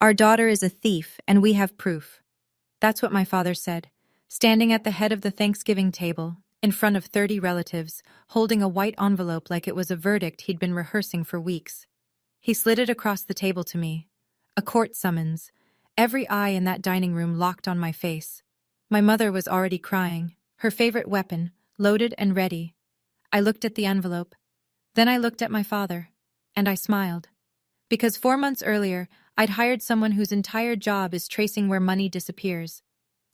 Our daughter is a thief, and we have proof. That's what my father said, standing at the head of the Thanksgiving table, in front of 30 relatives, holding a white envelope like it was a verdict he'd been rehearsing for weeks. He slid it across the table to me. A court summons. Every eye in that dining room locked on my face. My mother was already crying, her favorite weapon, loaded and ready. I looked at the envelope. Then I looked at my father. And I smiled. Because 4 months earlier, I'd hired someone whose entire job is tracing where money disappears.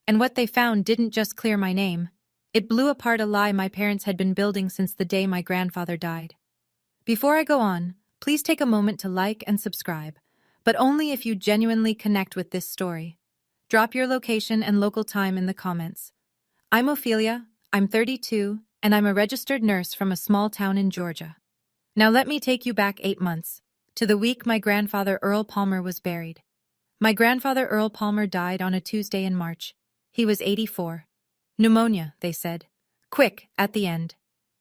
And what they found didn't just clear my name. It blew apart a lie my parents had been building since the day my grandfather died. Before I go on, please take a moment to like and subscribe, but only if you genuinely connect with this story. Drop your location and local time in the comments. I'm Ophelia, I'm 32, and I'm a registered nurse from a small town in Georgia. Now let me take you back 8 months, to the week my grandfather Earl Palmer was buried. My grandfather Earl Palmer died on a Tuesday in March. He was 84. Pneumonia, they said. Quick, at the end.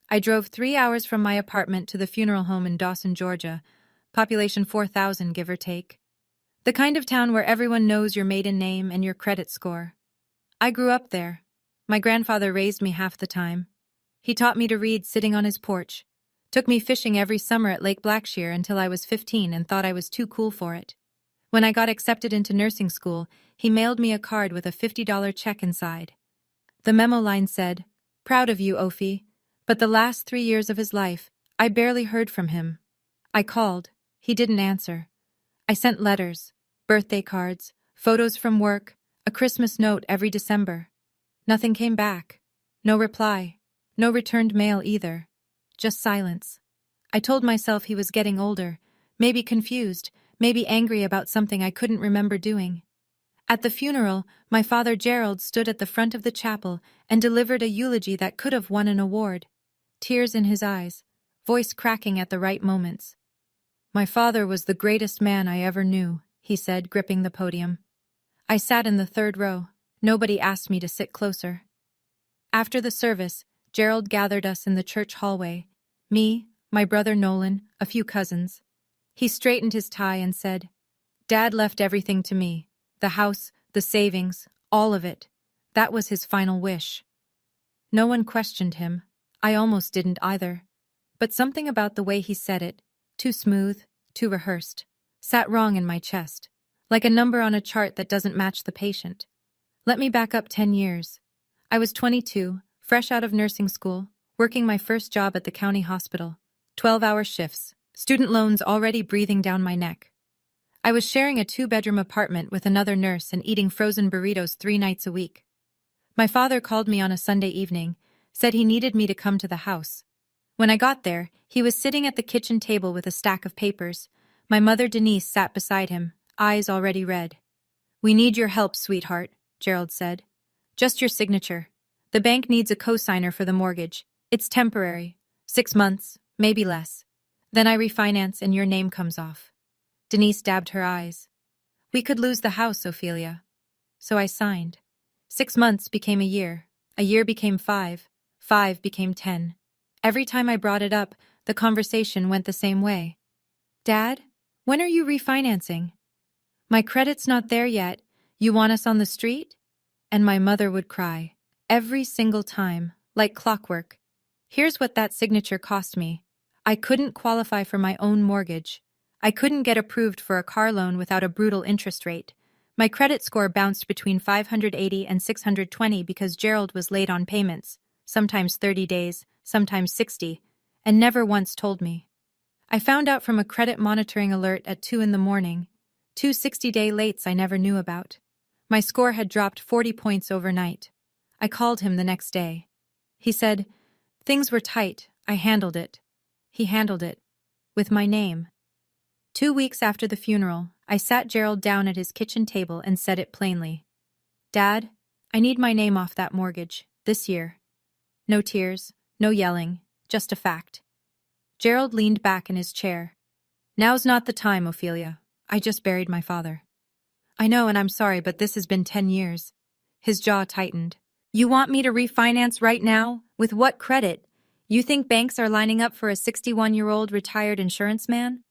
I drove 3 hours from my apartment to the funeral home in Dawson, Georgia, population 4,000 give or take. The kind of town where everyone knows your maiden name and your credit score. I grew up there. My grandfather raised me half the time. He taught me to read sitting on his porch. Took me fishing every summer at Lake Blackshear until I was 15 and thought I was too cool for it. When I got accepted into nursing school, he mailed me a card with a $50 check inside. The memo line said, "Proud of you, Ophi," but the last 3 years of his life, I barely heard from him. I called. He didn't answer. I sent letters, birthday cards, photos from work, a Christmas note every December. Nothing came back. No reply. No returned mail either. Just silence. I told myself he was getting older, maybe confused, maybe angry about something I couldn't remember doing. At the funeral, my father Gerald stood at the front of the chapel and delivered a eulogy that could have won an award. Tears in his eyes, voice cracking at the right moments. "My father was the greatest man I ever knew," he said, gripping the podium. I sat in the third row. Nobody asked me to sit closer. After the service, Gerald gathered us in the church hallway. Me, my brother Nolan, a few cousins. He straightened his tie and said, "Dad left everything to me. The house, the savings, all of it. That was his final wish." No one questioned him. I almost didn't either. But something about the way he said it, too smooth, too rehearsed, sat wrong in my chest, like a number on a chart that doesn't match the patient. Let me back up 10 years. I was 22, fresh out of nursing school, working my first job at the county hospital. 12-hour shifts, student loans already breathing down my neck. I was sharing a 2-bedroom apartment with another nurse and eating frozen burritos 3 nights a week. My father called me on a Sunday evening, said he needed me to come to the house. When I got there, he was sitting at the kitchen table with a stack of papers. My mother Denise sat beside him, eyes already red. "We need your help, sweetheart," Gerald said. "Just your signature. The bank needs a co-signer for the mortgage. It's temporary. 6 months, maybe less. Then I refinance and your name comes off." Denise dabbed her eyes. "We could lose the house, Ophelia." So I signed. 6 months became a year became 5, 5 became 10. Every time I brought it up, the conversation went the same way. "Dad, when are you refinancing?" "My credit's not there yet. You want us on the street?" And my mother would cry. Every single time, like clockwork. Here's what that signature cost me. I couldn't qualify for my own mortgage. I couldn't get approved for a car loan without a brutal interest rate. My credit score bounced between 580 and 620 because Gerald was late on payments, sometimes 30 days, sometimes 60, and never once told me. I found out from a credit monitoring alert at 2 in the morning, 2 60-day lates I never knew about. My score had dropped 40 points overnight. I called him the next day. He said, "Things were tight, I handled it." He handled it. With my name. 2 weeks after the funeral, I sat Gerald down at his kitchen table and said it plainly. "Dad, I need my name off that mortgage, this year." No tears, no yelling, just a fact. Gerald leaned back in his chair. "Now's not the time, Ophelia. I just buried my father." "I know, and I'm sorry, but this has been 10 years. His jaw tightened. "You want me to refinance right now? With what credit? You think banks are lining up for a 61-year-old retired insurance man?"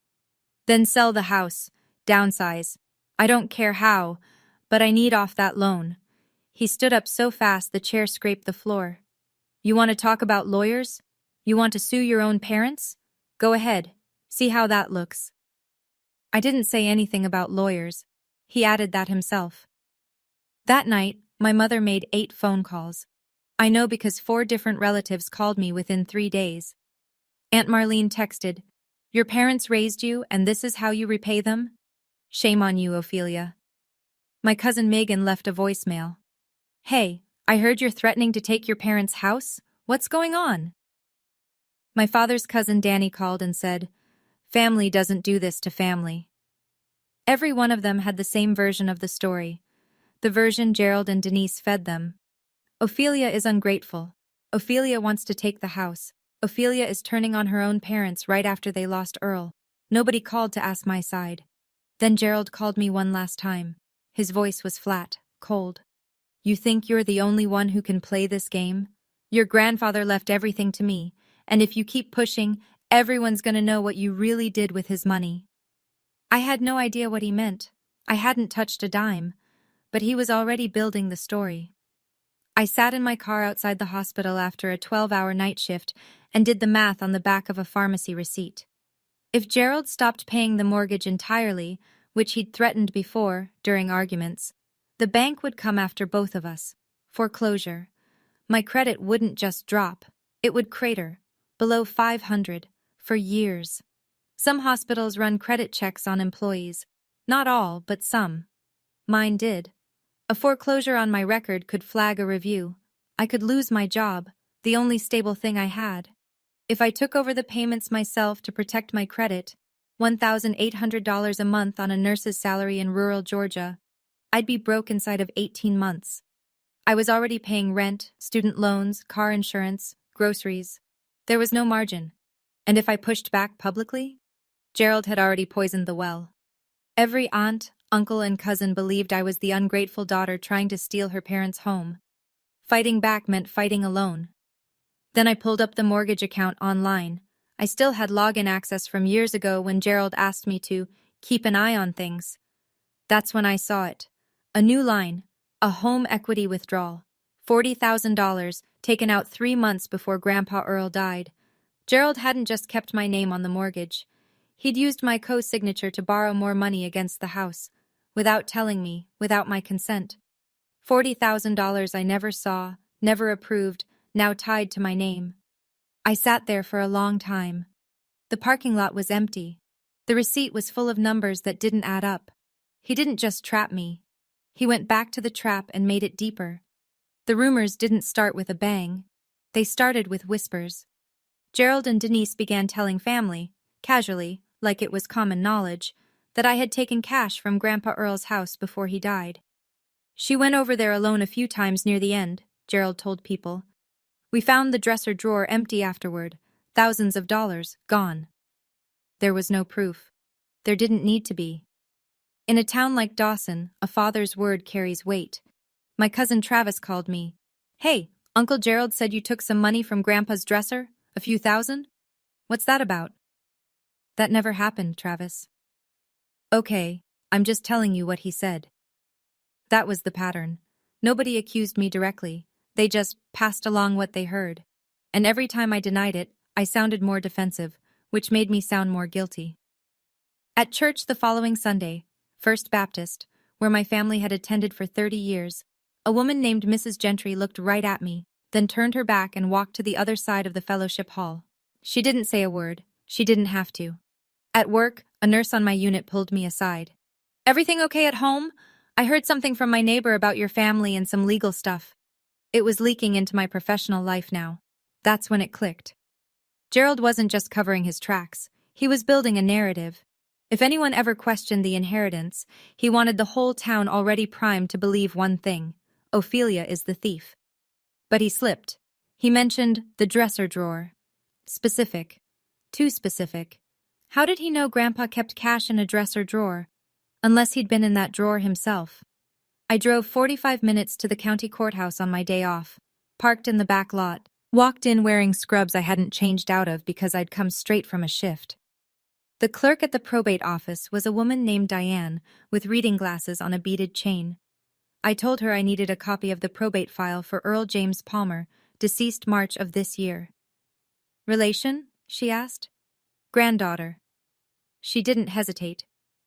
"Then sell the house. Downsize. I don't care how, but I need off that loan. He stood up so fast the chair scraped the floor. You want to talk about lawyers? You want to sue your own parents? Go ahead. See how that looks. I didn't say anything about lawyers. He added that himself. That night, my mother made 8 phone calls. I know because 4 different relatives called me within 3 days. Aunt Marlene texted, "Your parents raised you and this is how you repay them? Shame on you, Ophelia." My cousin Megan left a voicemail. "Hey, I heard you're threatening to take your parents' house. What's going on?" My father's cousin Danny called and said, "Family doesn't do this to family." Every one of them had the same version of the story, the version Gerald and Denise fed them. Ophelia is ungrateful. Ophelia wants to take the house. Ophelia is turning on her own parents right after they lost Earl. Nobody called to ask my side. Then Gerald called me one last time. His voice was flat, cold. "You think you're the only one who can play this game? Your grandfather left everything to me, and if you keep pushing, everyone's gonna know what you really did with his money." I had no idea what he meant. I hadn't touched a dime, but he was already building the story. I sat in my car outside the hospital after a 12-hour night shift and did the math on the back of a pharmacy receipt. If Gerald stopped paying the mortgage entirely, which he'd threatened before, during arguments, the bank would come after both of us. Foreclosure. My credit wouldn't just drop, it would crater, below 500, for years. Some hospitals run credit checks on employees. Not all, but some. Mine did. A foreclosure on my record could flag a review. I could lose my job, the only stable thing I had. If I took over the payments myself to protect my credit, $1,800 a month on a nurse's salary in rural Georgia, I'd be broke inside of 18 months. I was already paying rent, student loans, car insurance, groceries. There was no margin. And if I pushed back publicly? Gerald had already poisoned the well. Every aunt, uncle, and cousin believed I was the ungrateful daughter trying to steal her parents' home. Fighting back meant fighting alone. Then I pulled up the mortgage account online. I still had login access from years ago when Gerald asked me to keep an eye on things. That's when I saw it. A new line, a home equity withdrawal, $40,000, taken out 3 months before Grandpa Earl died. Gerald hadn't just kept my name on the mortgage. He'd used my co-signature to borrow more money against the house, without telling me, without my consent. $40,000 I never saw, never approved, now tied to my name. I sat there for a long time. The parking lot was empty. The receipt was full of numbers that didn't add up. He didn't just trap me. He went back to the trap and made it deeper. The rumors didn't start with a bang. They started with whispers. Gerald and Denise began telling family, casually, like it was common knowledge, that I had taken cash from Grandpa Earl's house before he died. "She went over there alone a few times near the end," Gerald told people. "We found the dresser drawer empty afterward, thousands of dollars gone." There was no proof. There didn't need to be. In a town like Dawson, a father's word carries weight. My cousin Travis called me. "Hey, Uncle Gerald said you took some money from Grandpa's dresser? A few thousand? What's that about?" "That never happened, Travis." "Okay, I'm just telling you what he said." That was the pattern. Nobody accused me directly. They just passed along what they heard. And every time I denied it, I sounded more defensive, which made me sound more guilty. At church the following Sunday, First Baptist, where my family had attended for 30 years, a woman named Mrs. Gentry looked right at me, then turned her back and walked to the other side of the fellowship hall. She didn't say a word. She didn't have to. At work, a nurse on my unit pulled me aside. "Everything okay at home? I heard something from my neighbor about your family and some legal stuff." It was leaking into my professional life now. That's when it clicked. Gerald wasn't just covering his tracks. He was building a narrative. If anyone ever questioned the inheritance, he wanted the whole town already primed to believe one thing: Ophelia is the thief. But he slipped. He mentioned the dresser drawer. Specific. Too specific. How did he know Grandpa kept cash in a dresser drawer? Unless he'd been in that drawer himself. I drove 45 minutes to the county courthouse on my day off, parked in the back lot, walked in wearing scrubs I hadn't changed out of because I'd come straight from a shift. The clerk at the probate office was a woman named Diane, with reading glasses on a beaded chain. I told her I needed a copy of the probate file for Earl James Palmer, deceased March of this year. Relation? She asked. Granddaughter. She didn't hesitate.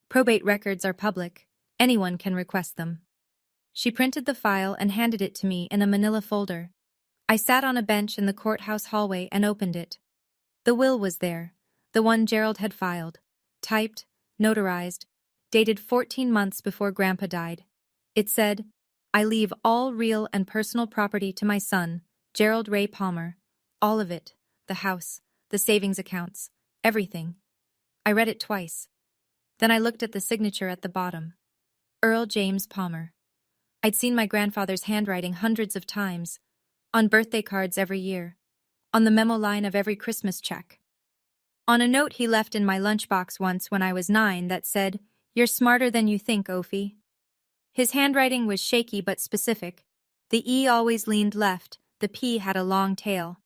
Probate records are public. Anyone can request them. She printed the file and handed it to me in a manila folder. I sat on a bench in the courthouse hallway and opened it. The will was there, the one Gerald had filed, typed, notarized, dated 14 months before Grandpa died. It said, "I leave all real and personal property to my son, Gerald Ray Palmer. All of it, the house, the savings accounts, everything." I read it twice. Then I looked at the signature at the bottom. Earl James Palmer. I'd seen my grandfather's handwriting hundreds of times, on birthday cards every year, on the memo line of every Christmas check, on a note he left in my lunchbox once when I was 9 that said, "You're smarter than you think, Ophi." His handwriting was shaky but specific. The E always leaned left, the P had a long tail.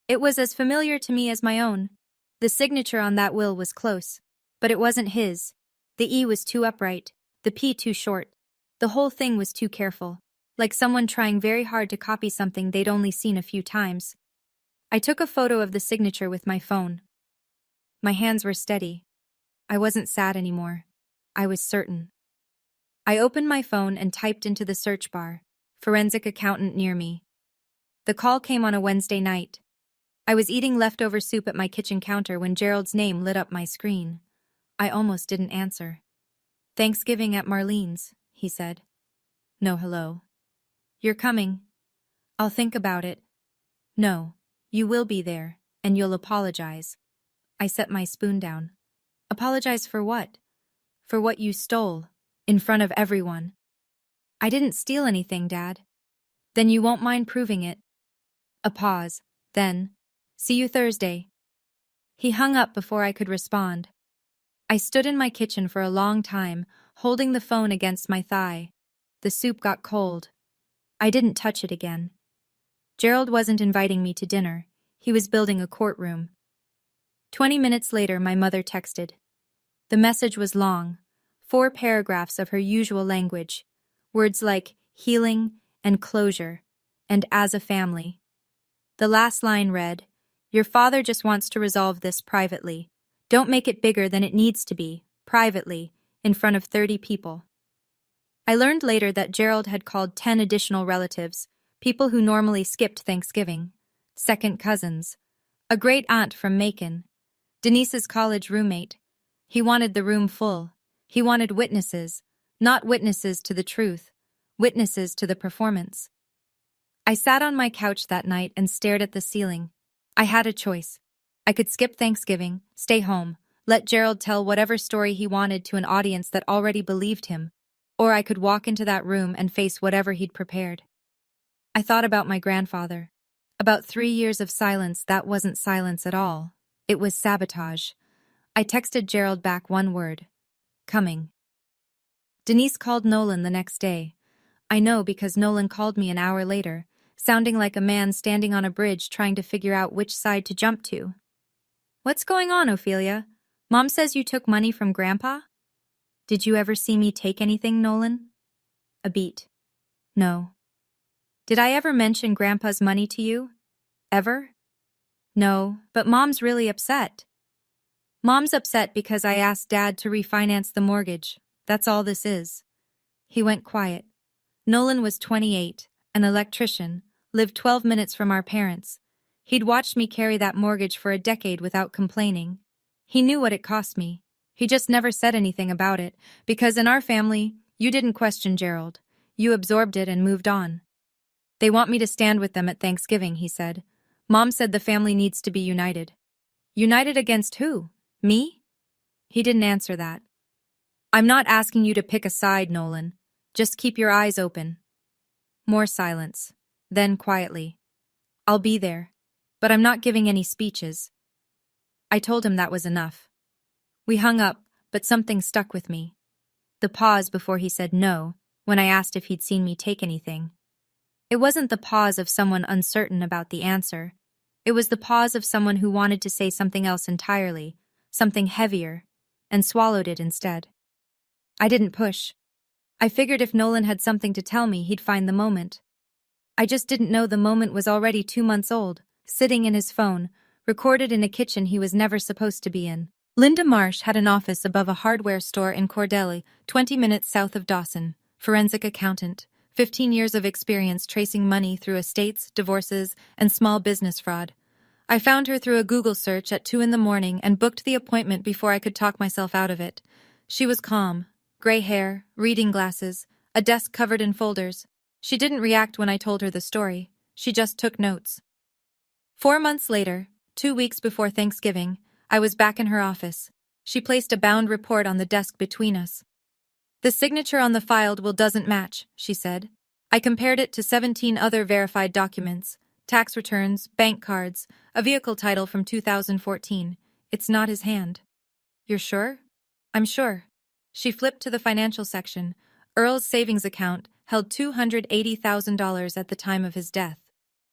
It was as familiar to me as my own. The signature on that will was close, but it wasn't his. The E was too upright, the P too short. The whole thing was too careful, like someone trying very hard to copy something they'd only seen a few times. I took a photo of the signature with my phone. My hands were steady. I wasn't sad anymore. I was certain. I opened my phone and typed into the search bar, "forensic accountant near me." The call came on a Wednesday night. I was eating leftover soup at my kitchen counter when Gerald's name lit up my screen. I almost didn't answer. "Thanksgiving at Marlene's," he said. No hello. "You're coming." "I'll think about it." "No, you will be there, and you'll apologize." I set my spoon down. "Apologize for what?" "For what you stole, in front of everyone." "I didn't steal anything, Dad." "Then you won't mind proving it." A pause. Then, "See you Thursday." He hung up before I could respond. I stood in my kitchen for a long time, holding the phone against my thigh. The soup got cold. I didn't touch it again. Gerald wasn't inviting me to dinner. He was building a courtroom. 20 minutes later, my mother texted. The message was long, 4 paragraphs of her usual language, words like healing and closure, and as a family. The last line read, "Your father just wants to resolve this privately. Don't make it bigger than it needs to be, privately, in front of 30 people." I learned later that Gerald had called 10 additional relatives, people who normally skipped Thanksgiving, second cousins, a great aunt from Macon, Denise's college roommate. He wanted the room full. He wanted witnesses, not witnesses to the truth, witnesses to the performance. I sat on my couch that night and stared at the ceiling. I had a choice. I could skip Thanksgiving, stay home, let Gerald tell whatever story he wanted to an audience that already believed him, or I could walk into that room and face whatever he'd prepared. I thought about my grandfather. About 3 years of silence that wasn't silence at all. It was sabotage. I texted Gerald back one word. Coming. Denise called Nolan the next day. I know because Nolan called me an hour later, sounding like a man standing on a bridge trying to figure out which side to jump to. "What's going on, Ophelia? Mom says you took money from Grandpa?" "Did you ever see me take anything, Nolan?" A beat. "No." "Did I ever mention Grandpa's money to you? Ever?" "No, but Mom's really upset." "Mom's upset because I asked Dad to refinance the mortgage. That's all this is." He went quiet. Nolan was 28, an electrician, lived 12 minutes from our parents. He'd watched me carry that mortgage for a decade without complaining. He knew what it cost me. He just never said anything about it, because in our family, you didn't question Gerald. You absorbed it and moved on. "They want me to stand with them at Thanksgiving," he said. "Mom said the family needs to be united." "United against who? Me?" He didn't answer that. "I'm not asking you to pick a side, Nolan. Just keep your eyes open." More silence. Then quietly, "I'll be there, but I'm not giving any speeches." I told him that was enough. We hung up, but something stuck with me. The pause before he said no, when I asked if he'd seen me take anything. It wasn't the pause of someone uncertain about the answer. It was the pause of someone who wanted to say something else entirely, something heavier, and swallowed it instead. I didn't push. I figured if Nolan had something to tell me, he'd find the moment. I just didn't know the moment was already 2 months old, sitting in his phone, recorded in a kitchen he was never supposed to be in. Linda Marsh had an office above a hardware store in Cordelli, 20 minutes south of Dawson, forensic accountant, 15 years of experience tracing money through estates, divorces, and small business fraud. I found her through a Google search at 2 in the morning and booked the appointment before I could talk myself out of it. She was calm, gray hair, reading glasses, a desk covered in folders. She didn't react when I told her the story. She just took notes. 4 months later, 2 weeks before Thanksgiving, I was back in her office. She placed a bound report on the desk between us. The signature on the file doesn't match, she said. I compared it to 17 other verified documents, tax returns, bank cards, a vehicle title from 2014. It's not his hand. You're sure? I'm sure. She flipped to the financial section. Earl's savings account held $280,000 at the time of his death.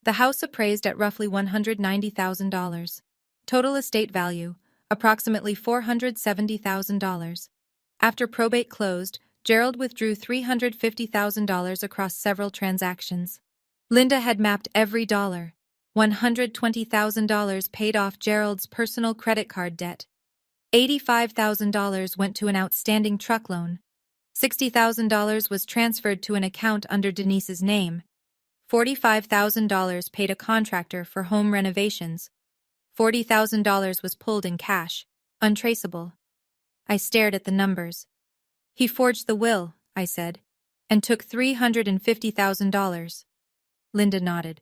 The house appraised at roughly $190,000. Total estate value, approximately $470,000. After probate closed, Gerald withdrew $350,000 across several transactions. Linda had mapped every dollar. $120,000 paid off Gerald's personal credit card debt. $85,000 went to an outstanding truck loan. $60,000 was transferred to an account under Denise's name. $45,000 paid a contractor for home renovations. $40,000 was pulled in cash, untraceable. I stared at the numbers. He forged the will, I said, and took $350,000. Linda nodded.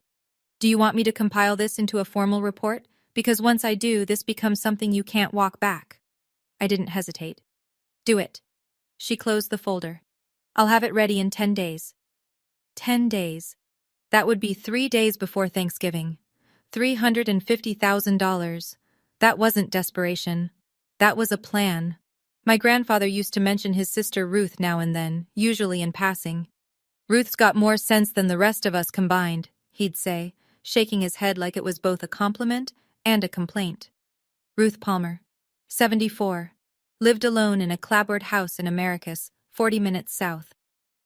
Do you want me to compile this into a formal report? Because once I do, this becomes something you can't walk back. I didn't hesitate. Do it. She closed the folder. I'll have it ready in 10 days. 10 days. That would be 3 days before Thanksgiving. $350,000. That wasn't desperation. That was a plan. My grandfather used to mention his sister Ruth now and then, usually in passing. Ruth's got more sense than the rest of us combined, he'd say, shaking his head like it was both a compliment and a complaint. Ruth Palmer, 74, lived alone in a clapboard house in Americus, 40 minutes south.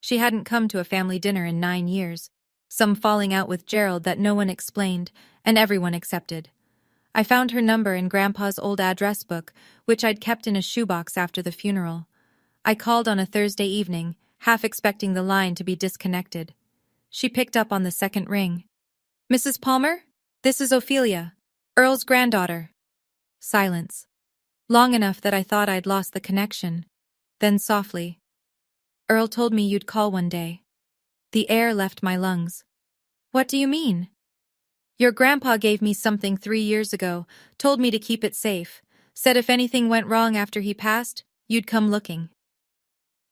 She hadn't come to a family dinner in 9 years, some falling out with Gerald that no one explained and everyone accepted. I found her number in Grandpa's old address book, which I'd kept in a shoebox after the funeral. I called on a Thursday evening, half expecting the line to be disconnected. She picked up on the second ring. Mrs. Palmer? This is Ophelia, Earl's granddaughter. Silence. Long enough that I thought I'd lost the connection. Then softly. Earl told me you'd call one day. The air left my lungs. What do you mean? Your grandpa gave me something 3 years ago, told me to keep it safe, said if anything went wrong after he passed, you'd come looking.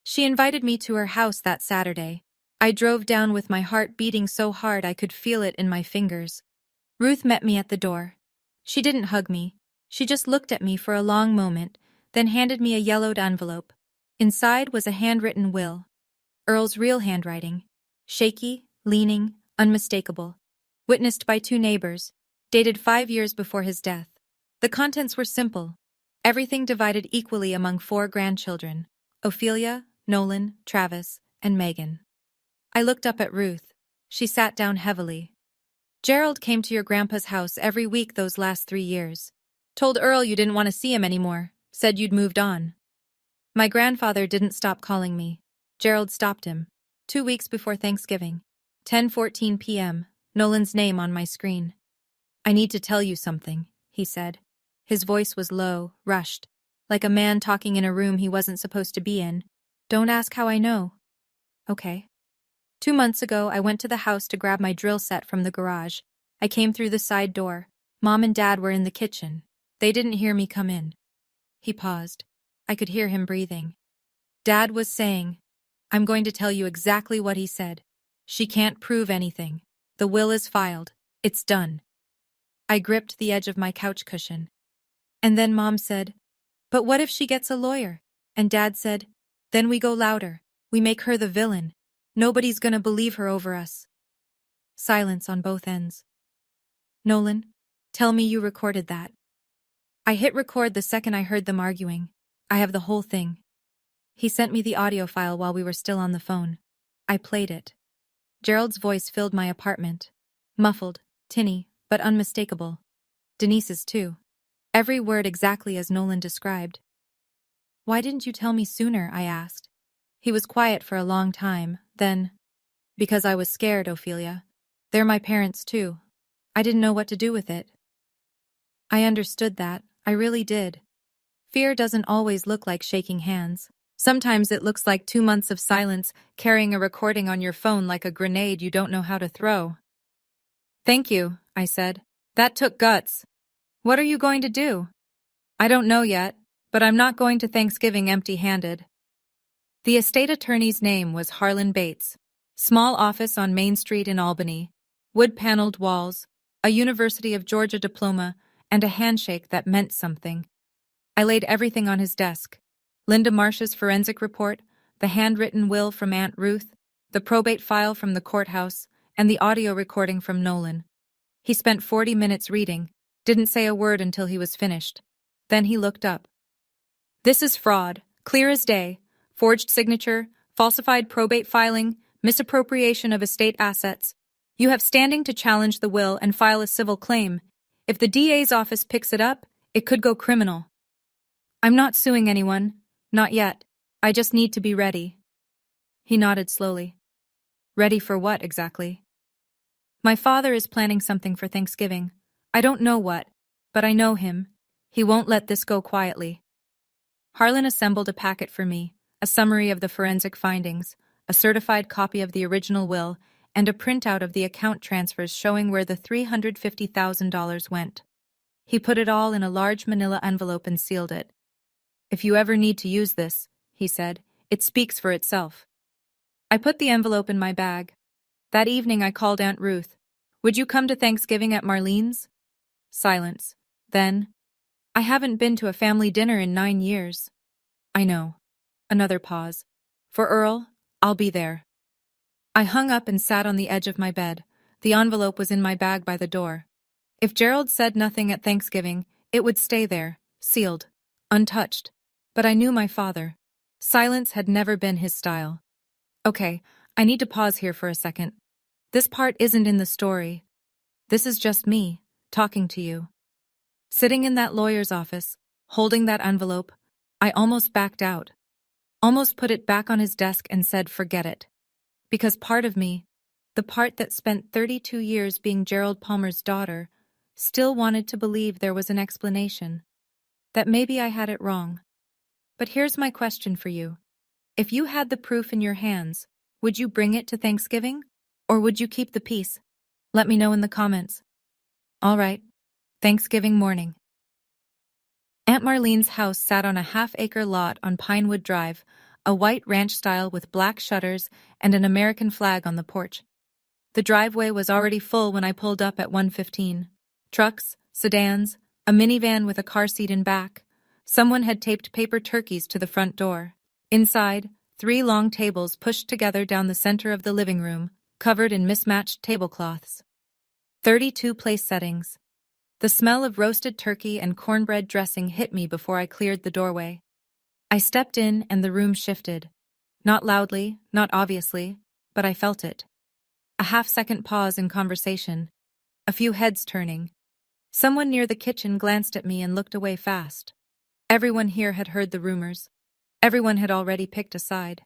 She invited me to her house that Saturday. I drove down with my heart beating so hard I could feel it in my fingers. Ruth met me at the door. She didn't hug me. She just looked at me for a long moment, then handed me a yellowed envelope. Inside was a handwritten will. Earl's real handwriting. Shaky, leaning, unmistakable. Witnessed by 2 neighbors, dated 5 years before his death. The contents were simple. Everything divided equally among 4 grandchildren, Ophelia, Nolan, Travis, and Megan. I looked up at Ruth. She sat down heavily. Gerald came to your grandpa's house every week those last 3 years. Told Earl you didn't want to see him anymore, said you'd moved on. My grandfather didn't stop calling me. Gerald stopped him. 2 weeks before Thanksgiving. 10:14 p.m., Nolan's name on my screen. I need to tell you something, he said. His voice was low, rushed, like a man talking in a room he wasn't supposed to be in. Don't ask how I know. Okay. 2 months ago, I went to the house to grab my drill set from the garage. I came through the side door. Mom and Dad were in the kitchen. They didn't hear me come in. He paused. I could hear him breathing. Dad was saying, I'm going to tell you exactly what he said. She can't prove anything. The will is filed. It's done. I gripped the edge of my couch cushion. And then Mom said, but what if she gets a lawyer? And Dad said, then we go louder. We make her the villain. Nobody's gonna believe her over us. Silence on both ends. Nolan, tell me you recorded that. I hit record the second I heard them arguing. I have the whole thing. He sent me the audio file while we were still on the phone. I played it. Gerald's voice filled my apartment. Muffled, tinny, but unmistakable. Denise's too. Every word exactly as Nolan described. "Why didn't you tell me sooner?" I asked. He was quiet for a long time, then, "Because I was scared, Ophelia. They're my parents too. I didn't know what to do with it." I understood that. I really did. Fear doesn't always look like shaking hands. Sometimes it looks like 2 months of silence, carrying a recording on your phone like a grenade you don't know how to throw. "Thank you," I said. "That took guts. What are you going to do?" "I don't know yet, but I'm not going to Thanksgiving empty-handed." The estate attorney's name was Harlan Bates. Small office on Main Street in Albany. Wood-paneled walls, a University of Georgia diploma, and a handshake that meant something. I laid everything on his desk. Linda Marsh's forensic report, the handwritten will from Aunt Ruth, the probate file from the courthouse, and the audio recording from Nolan. He spent 40 minutes reading, didn't say a word until he was finished. Then he looked up. "This is fraud, clear as day. Forged signature, falsified probate filing, misappropriation of estate assets. You have standing to challenge the will and file a civil claim. If the DA's office picks it up, it could go criminal." "I'm not suing anyone. Not yet. I just need to be ready." He nodded slowly. "Ready for what, exactly?" "My father is planning something for Thanksgiving. I don't know what, but I know him. He won't let this go quietly." Harlan assembled a packet for me, a summary of the forensic findings, a certified copy of the original will, and a printout of the account transfers showing where the $350,000 went. He put it all in a large manila envelope and sealed it. "If you ever need to use this," he said, "it speaks for itself." I put the envelope in my bag. That evening I called Aunt Ruth. "Would you come to Thanksgiving at Marlene's?" Silence. Then, "I haven't been to a family dinner in 9 years." "I know." Another pause. "For Earl, I'll be there." I hung up and sat on the edge of my bed. The envelope was in my bag by the door. If Gerald said nothing at Thanksgiving, it would stay there, sealed, untouched. But I knew my father. Silence had never been his style. "Okay, I need to pause here for a second. This part isn't in the story. This is just me, talking to you." Sitting in that lawyer's office, holding that envelope, I almost backed out. Almost put it back on his desk and said, "Forget it." Because part of me, the part that spent 32 years being Gerald Palmer's daughter, still wanted to believe there was an explanation. That maybe I had it wrong. But here's my question for you. If you had the proof in your hands, would you bring it to Thanksgiving? Or would you keep the peace? Let me know in the comments. All right. Thanksgiving morning. Aunt Marlene's house sat on a half-acre lot on Pinewood Drive, a white ranch style with black shutters and an American flag on the porch. The driveway was already full when I pulled up at 1:15. Trucks, sedans, a minivan with a car seat in back. Someone had taped paper turkeys to the front door. Inside, 3 long tables pushed together down the center of the living room, covered in mismatched tablecloths. 32 place settings. The smell of roasted turkey and cornbread dressing hit me before I cleared the doorway. I stepped in and the room shifted. Not loudly, not obviously, but I felt it. A half-second pause in conversation. A few heads turning. Someone near the kitchen glanced at me and looked away fast. Everyone here had heard the rumors. Everyone had already picked a side.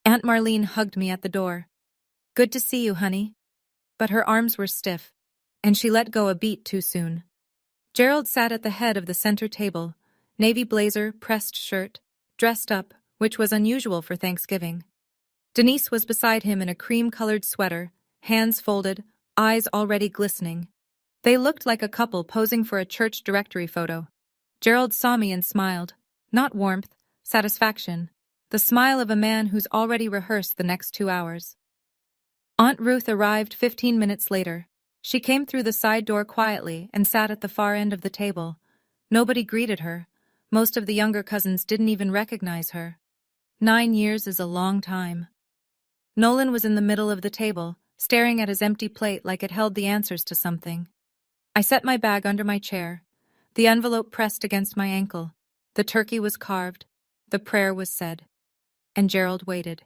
Aunt Marlene hugged me at the door. "Good to see you, honey." But her arms were stiff, and she let go a beat too soon. Gerald sat at the head of the center table, navy blazer, pressed shirt, dressed up, which was unusual for Thanksgiving. Denise was beside him in a cream-colored sweater, hands folded, eyes already glistening. They looked like a couple posing for a church directory photo. Gerald saw me and smiled. Not warmth, satisfaction. The smile of a man who's already rehearsed the next 2 hours. Aunt Ruth arrived 15 minutes later. She came through the side door quietly and sat at the far end of the table. Nobody greeted her. Most of the younger cousins didn't even recognize her. 9 years is a long time. Nolan was in the middle of the table, staring at his empty plate like it held the answers to something. I set my bag under my chair. The envelope pressed against my ankle. The turkey was carved. The prayer was said. And Gerald waited.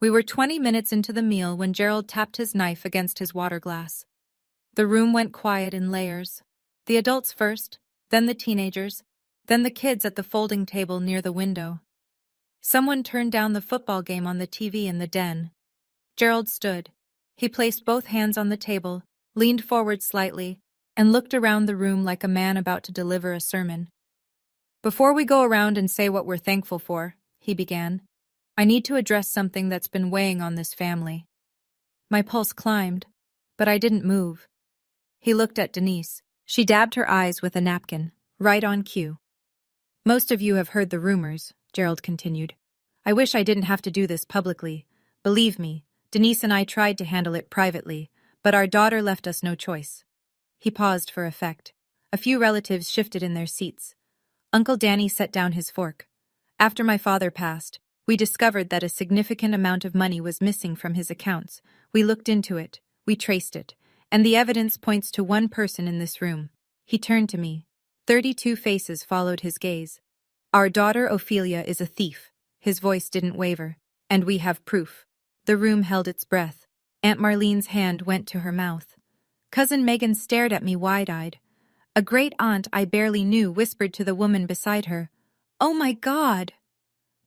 We were 20 minutes into the meal when Gerald tapped his knife against his water glass. The room went quiet in layers. The adults first, then the teenagers, then the kids at the folding table near the window. Someone turned down the football game on the TV in the den. Gerald stood. He placed both hands on the table, leaned forward slightly, and looked around the room like a man about to deliver a sermon. Before we go around and say what we're thankful for, he began, I need to address something that's been weighing on this family. My pulse climbed, but I didn't move. He looked at Denise. She dabbed her eyes with a napkin, right on cue. Most of you have heard the rumors, Gerald continued. I wish I didn't have to do this publicly. Believe me, Denise and I tried to handle it privately, but our daughter left us no choice. He paused for effect. A few relatives shifted in their seats. Uncle Danny set down his fork. After my father passed, we discovered that a significant amount of money was missing from his accounts. We looked into it, we traced it, and the evidence points to one person in this room. He turned to me. 32 faces followed his gaze. Our daughter Ophelia is a thief. His voice didn't waver. And we have proof. The room held its breath. Aunt Marlene's hand went to her mouth. Cousin Megan stared at me wide-eyed. A great aunt I barely knew whispered to the woman beside her, Oh my God!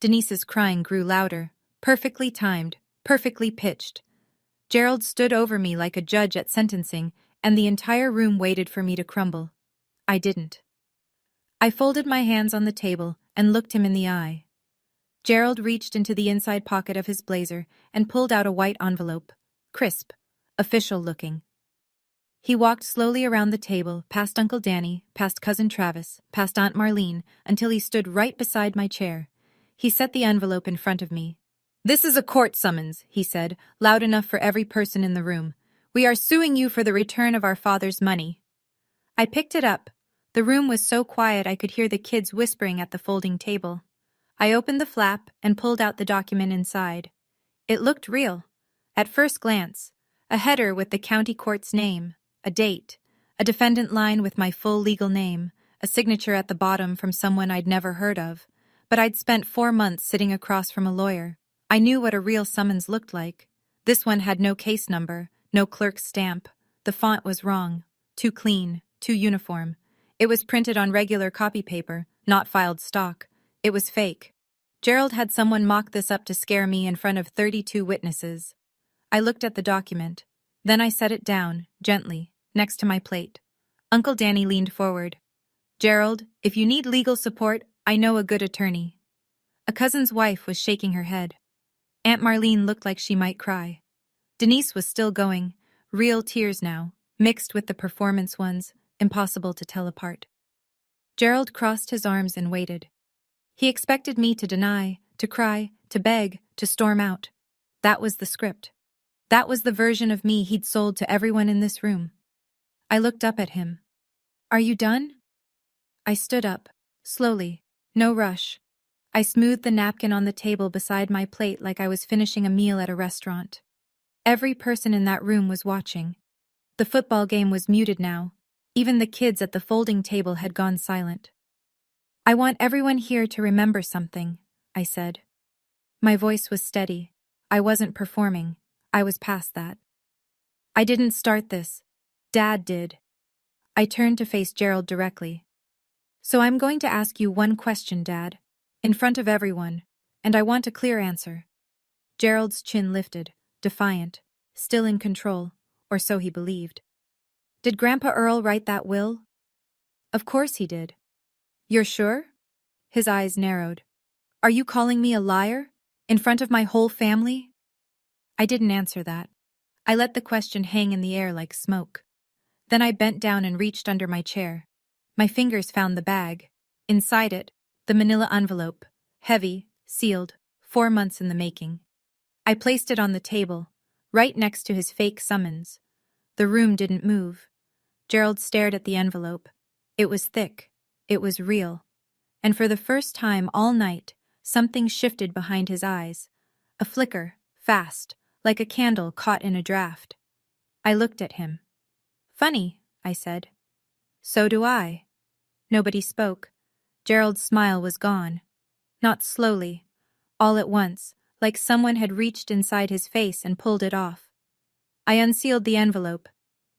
Denise's crying grew louder, perfectly timed, perfectly pitched. Gerald stood over me like a judge at sentencing, and the entire room waited for me to crumble. I didn't. I folded my hands on the table and looked him in the eye. Gerald reached into the inside pocket of his blazer and pulled out a white envelope, crisp, official-looking. He walked slowly around the table, past Uncle Danny, past Cousin Travis, past Aunt Marlene, until he stood right beside my chair. He set the envelope in front of me. This is a court summons, he said, loud enough for every person in the room. We are suing you for the return of our father's money. I picked it up. The room was so quiet I could hear the kids whispering at the folding table. I opened the flap and pulled out the document inside. It looked real. At first glance, a header with the county court's name, a date, a defendant line with my full legal name, a signature at the bottom from someone I'd never heard of. But I'd spent 4 months sitting across from a lawyer. I knew what a real summons looked like. This one had no case number, no clerk's stamp. The font was wrong, too clean, too uniform. It was printed on regular copy paper, not filed stock. It was fake. Gerald had someone mock this up to scare me in front of 32 witnesses. I looked at the document. Then I set it down, gently, next to my plate. Uncle Danny leaned forward. Gerald, if you need legal support, I know a good attorney. A cousin's wife was shaking her head. Aunt Marlene looked like she might cry. Denise was still going, real tears now, mixed with the performance ones, impossible to tell apart. Gerald crossed his arms and waited. He expected me to deny, to cry, to beg, to storm out. That was the script. That was the version of me he'd sold to everyone in this room. I looked up at him. Are you done? I stood up, slowly, no rush. I smoothed the napkin on the table beside my plate like I was finishing a meal at a restaurant. Every person in that room was watching. The football game was muted now. Even the kids at the folding table had gone silent. I want everyone here to remember something, I said. My voice was steady. I wasn't performing. I was past that. I didn't start this. Dad did. I turned to face Gerald directly. So I'm going to ask you one question, Dad, in front of everyone, and I want a clear answer. Gerald's chin lifted, defiant, still in control, or so he believed. Did Grandpa Earl write that will? Of course he did. You're sure? His eyes narrowed. Are you calling me a liar? In front of my whole family? I didn't answer that. I let the question hang in the air like smoke. Then I bent down and reached under my chair. My fingers found the bag. Inside it, the manila envelope, heavy, sealed, 4 months in the making. I placed it on the table, right next to his fake summons. The room didn't move. Gerald stared at the envelope. It was thick. It was real. And for the first time all night, something shifted behind his eyes. A flicker, fast, like a candle caught in a draft. I looked at him. Funny, I said. So do I. Nobody spoke. Gerald's smile was gone. Not slowly. All at once, like someone had reached inside his face and pulled it off. I unsealed the envelope.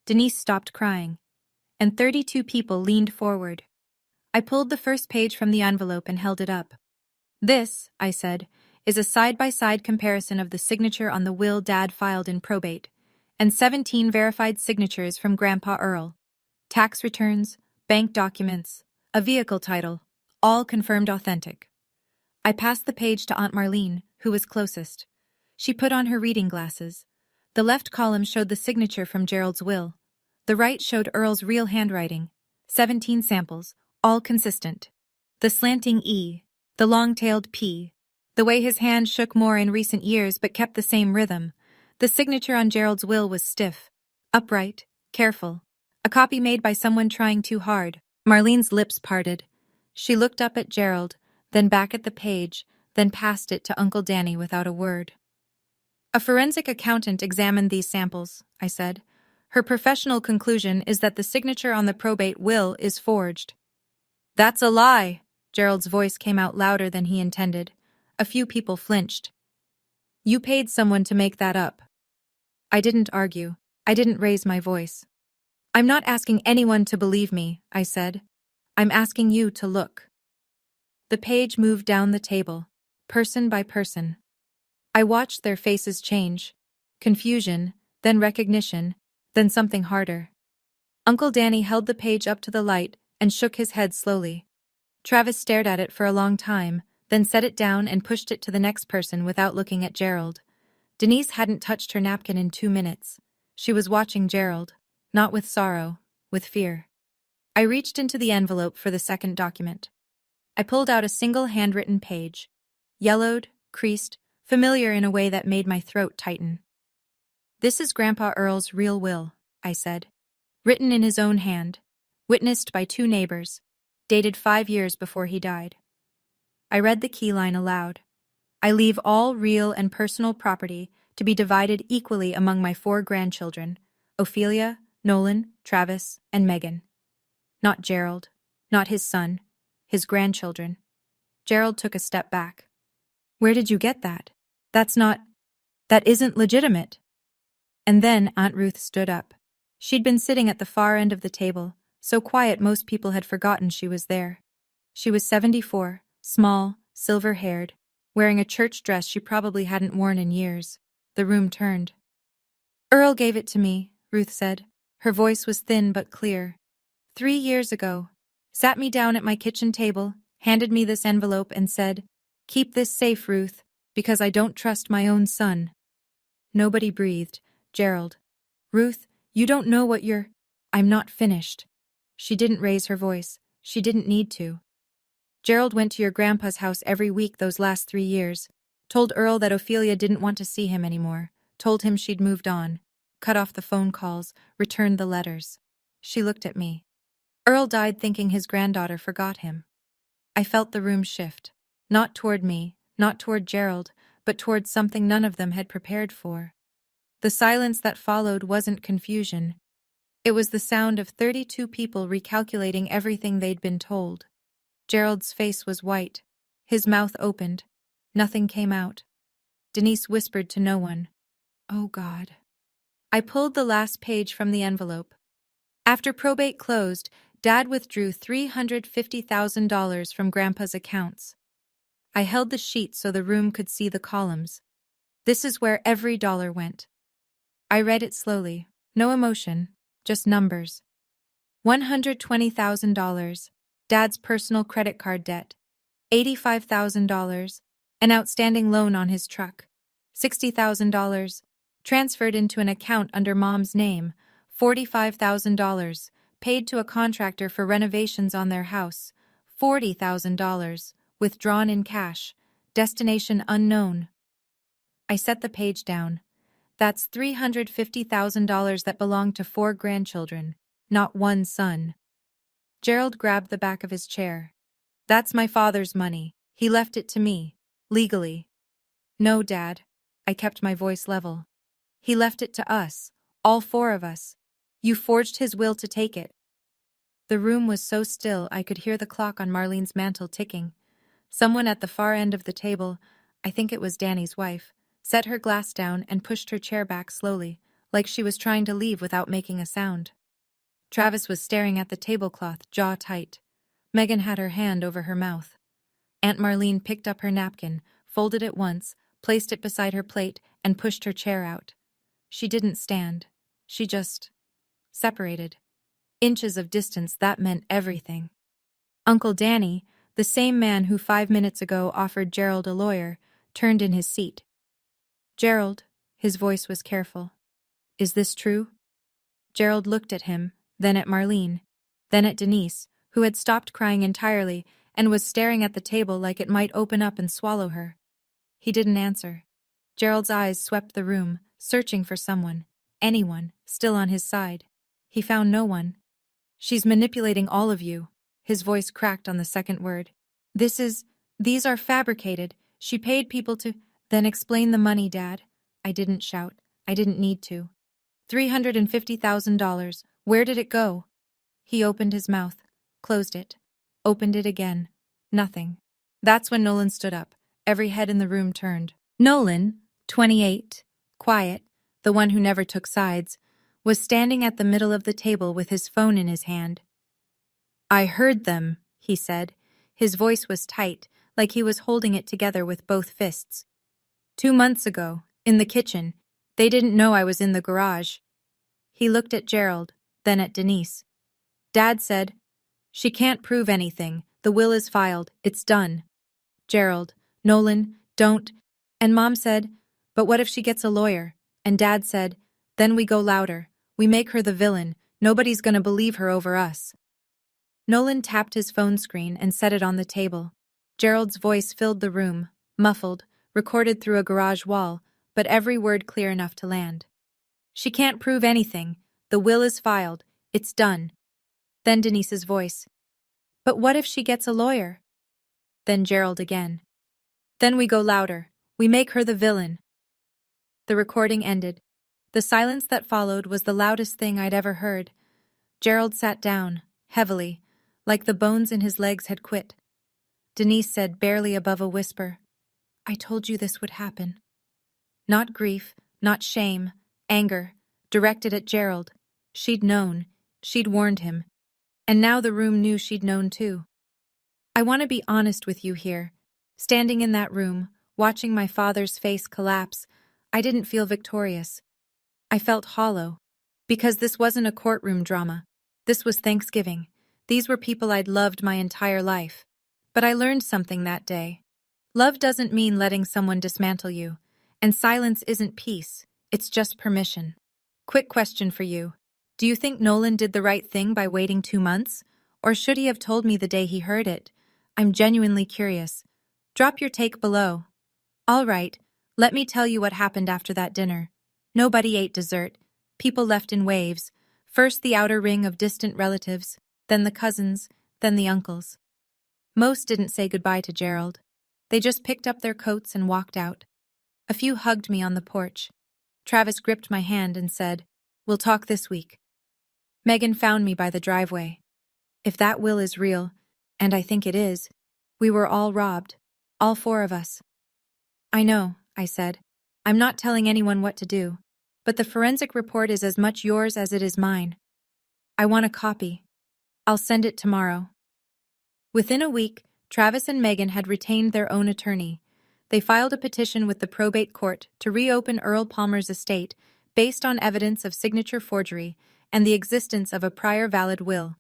Denise stopped crying, and 32 people leaned forward. I pulled the first page from the envelope and held it up. This, I said, is a side-by-side comparison of the signature on the will Dad filed in probate, and 17 verified signatures from Grandpa Earl. Tax returns, bank documents, a vehicle title, all confirmed authentic. I passed the page to Aunt Marlene, who was closest. She put on her reading glasses. The left column showed the signature from Gerald's will. The right showed Earl's real handwriting. 17 samples, all consistent. The slanting E, the long-tailed P, the way his hand shook more in recent years but kept the same rhythm. The signature on Gerald's will was stiff, upright, careful. A copy made by someone trying too hard. Marlene's lips parted. She looked up at Gerald, then back at the page, then passed it to Uncle Danny without a word. A forensic accountant examined these samples, I said. Her professional conclusion is that the signature on the probate will is forged. That's a lie. Gerald's voice came out louder than he intended. A few people flinched. You paid someone to make that up. I didn't argue. I didn't raise my voice. I'm not asking anyone to believe me, I said. I'm asking you to look. The page moved down the table, person by person. I watched their faces change. Confusion, then recognition, then something harder. Uncle Danny held the page up to the light and shook his head slowly. Travis stared at it for a long time, then set it down and pushed it to the next person without looking at Gerald. Denise hadn't touched her napkin in 2 minutes. She was watching Gerald, not with sorrow, with fear. I reached into the envelope for the second document. I pulled out a single handwritten page. Yellowed, creased, familiar in a way that made my throat tighten. This is Grandpa Earl's real will, I said. Written in his own hand, witnessed by 2 neighbors, dated 5 years before he died. I read the keyline aloud. I leave all real and personal property to be divided equally among my 4 grandchildren, Ophelia, Nolan, Travis, and Megan. Not Gerald, not his son, his grandchildren. Gerald took a step back. Where did you get that? That isn't legitimate. And then Aunt Ruth stood up. She'd been sitting at the far end of the table, so quiet most people had forgotten she was there. She was 74, small, silver-haired, wearing a church dress she probably hadn't worn in years. The room turned. Earl gave it to me, Ruth said. Her voice was thin but clear. 3 years ago. Sat me down at my kitchen table, handed me this envelope and said, "Keep this safe, Ruth, because I don't trust my own son." Nobody breathed. Gerald. Ruth, you don't know what you're... I'm not finished. She didn't raise her voice. She didn't need to. Gerald went to your grandpa's house every week those last 3 years, told Earl that Ophelia didn't want to see him anymore, told him she'd moved on, cut off the phone calls, returned the letters. She looked at me. Earl died thinking his granddaughter forgot him. I felt the room shift. Not toward me, not toward Gerald, but toward something none of them had prepared for. The silence that followed wasn't confusion. It was the sound of 32 people recalculating everything they'd been told. Gerald's face was white. His mouth opened. Nothing came out. Denise whispered to no one. Oh, God. I pulled the last page from the envelope. After probate closed, Dad withdrew $350,000 from Grandpa's accounts. I held the sheet so the room could see the columns. This is where every dollar went. I read it slowly, no emotion, just numbers. $120,000, Dad's personal credit card debt. $85,000, an outstanding loan on his truck. $60,000, transferred into an account under Mom's name. $45,000, paid to a contractor for renovations on their house. $40,000, withdrawn in cash. Destination unknown. I set the page down. That's $350,000 that belonged to 4 grandchildren, not 1 son. Gerald grabbed the back of his chair. That's my father's money. He left it to me, legally. No, Dad. I kept my voice level. He left it to us, all 4 of us. You forged his will to take it. The room was so still I could hear the clock on Marlene's mantel ticking. Someone at the far end of the table, I think it was Danny's wife, set her glass down and pushed her chair back slowly, like she was trying to leave without making a sound. Travis was staring at the tablecloth, jaw tight. Megan had her hand over her mouth. Aunt Marlene picked up her napkin, folded it once, placed it beside her plate, and pushed her chair out. She didn't stand. She just separated. Inches of distance, that meant everything. Uncle Danny, the same man who 5 minutes ago offered Gerald a lawyer, turned in his seat. "Gerald," his voice was careful. "Is this true?" Gerald looked at him, then at Marlene, then at Denise, who had stopped crying entirely and was staring at the table like it might open up and swallow her. He didn't answer. Gerald's eyes swept the room, searching for someone, anyone, still on his side. He found no one. "She's manipulating all of you." His voice cracked on the second word. These are fabricated. She paid people to..." "Then explain the money, Dad." I didn't shout. I didn't need to. $350,000. Where did it go? He opened his mouth, closed it, opened it again. Nothing. That's when Nolan stood up. Every head in the room turned. Nolan, 28, quiet, the one who never took sides, was standing at the middle of the table with his phone in his hand. "I heard them," he said. His voice was tight, like he was holding it together with both fists. 2 months ago, in the kitchen. They didn't know I was in the garage." He looked at Gerald, then at Denise. "Dad said, 'She can't prove anything. The will is filed. It's done.'" Gerald, "Nolan, don't." And Mom said, "But what if she gets a lawyer?" And Dad said, "Then we go louder. We make her the villain. Nobody's gonna believe her over us." Nolan tapped his phone screen and set it on the table. Gerald's voice filled the room, muffled, recorded through a garage wall, but every word clear enough to land. "She can't prove anything. The will is filed. It's done." Then Denise's voice. "But what if she gets a lawyer?" Then Gerald again. "Then we go louder. We make her the villain." The recording ended. The silence that followed was the loudest thing I'd ever heard. Gerald sat down, heavily, like the bones in his legs had quit. Denise said barely above a whisper, "I told you this would happen." Not grief, not shame, anger, directed at Gerald. She'd known. She'd warned him. And now the room knew she'd known too. I want to be honest with you here. Standing in that room, watching my father's face collapse, I didn't feel victorious. I felt hollow. Because this wasn't a courtroom drama. This was Thanksgiving. These were people I'd loved my entire life. But I learned something that day. Love doesn't mean letting someone dismantle you. And silence isn't peace. It's just permission. Quick question for you. Do you think Nolan did the right thing by waiting 2 months? Or should he have told me the day he heard it? I'm genuinely curious. Drop your take below. All right, let me tell you what happened after that dinner. Nobody ate dessert. People left in waves. First the outer ring of distant relatives, then the cousins, then the uncles. Most didn't say goodbye to Gerald. They just picked up their coats and walked out. A few hugged me on the porch. Travis gripped my hand and said, "We'll talk this week." Megan found me by the driveway. If that will is real, and I think it is, we were all robbed. All 4 of us. "I know," I said. "I'm not telling anyone what to do. But the forensic report is as much yours as it is mine. I want a copy. I'll send it tomorrow." Within a week, Travis and Megan had retained their own attorney. They filed a petition with the probate court to reopen Earl Palmer's estate based on evidence of signature forgery and the existence of a prior valid will.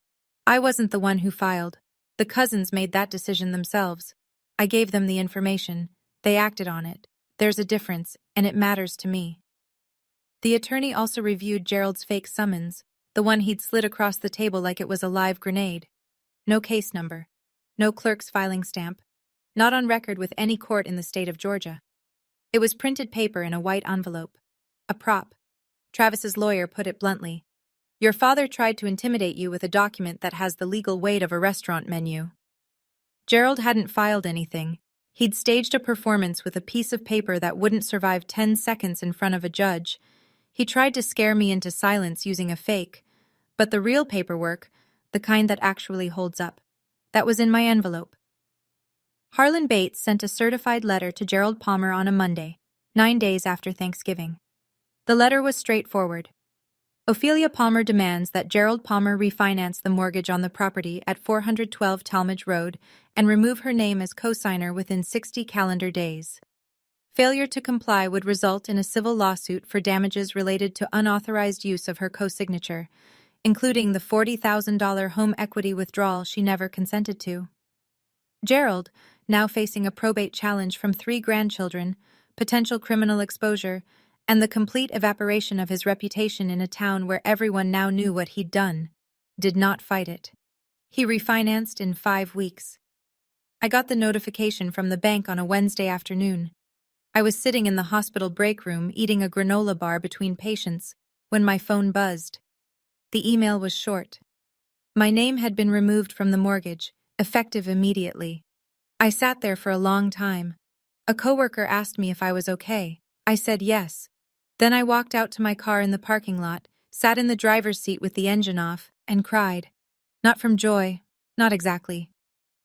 I wasn't the one who filed. The cousins made that decision themselves. I gave them the information. They acted on it. There's a difference, and it matters to me. The attorney also reviewed Gerald's fake summons, the one he'd slid across the table like it was a live grenade. No case number. No clerk's filing stamp. Not on record with any court in the state of Georgia. It was printed paper in a white envelope. A prop. Travis's lawyer put it bluntly. Your father tried to intimidate you with a document that has the legal weight of a restaurant menu. Gerald hadn't filed anything. He'd staged a performance with a piece of paper that wouldn't survive 10 seconds in front of a judge. He tried to scare me into silence using a fake. But the real paperwork, the kind that actually holds up. That was in my envelope. Harlan Bates sent a certified letter to Gerald Palmer on a Monday, 9 days after Thanksgiving. The letter was straightforward. Ophelia Palmer demands that Gerald Palmer refinance the mortgage on the property at 412 Talmadge Road and remove her name as co-signer within 60 calendar days. Failure to comply would result in a civil lawsuit for damages related to unauthorized use of her co-signature, including the $40,000 home equity withdrawal she never consented to. Gerald, now facing a probate challenge from 3 grandchildren, potential criminal exposure, and the complete evaporation of his reputation in a town where everyone now knew what he'd done, did not fight it. He refinanced in 5 weeks. I got the notification from the bank on a Wednesday afternoon. I was sitting in the hospital break room eating a granola bar between patients when my phone buzzed. The email was short. My name had been removed from the mortgage, effective immediately. I sat there for a long time. A coworker asked me if I was okay. I said yes. Then I walked out to my car in the parking lot, sat in the driver's seat with the engine off, and cried. Not from joy, not exactly.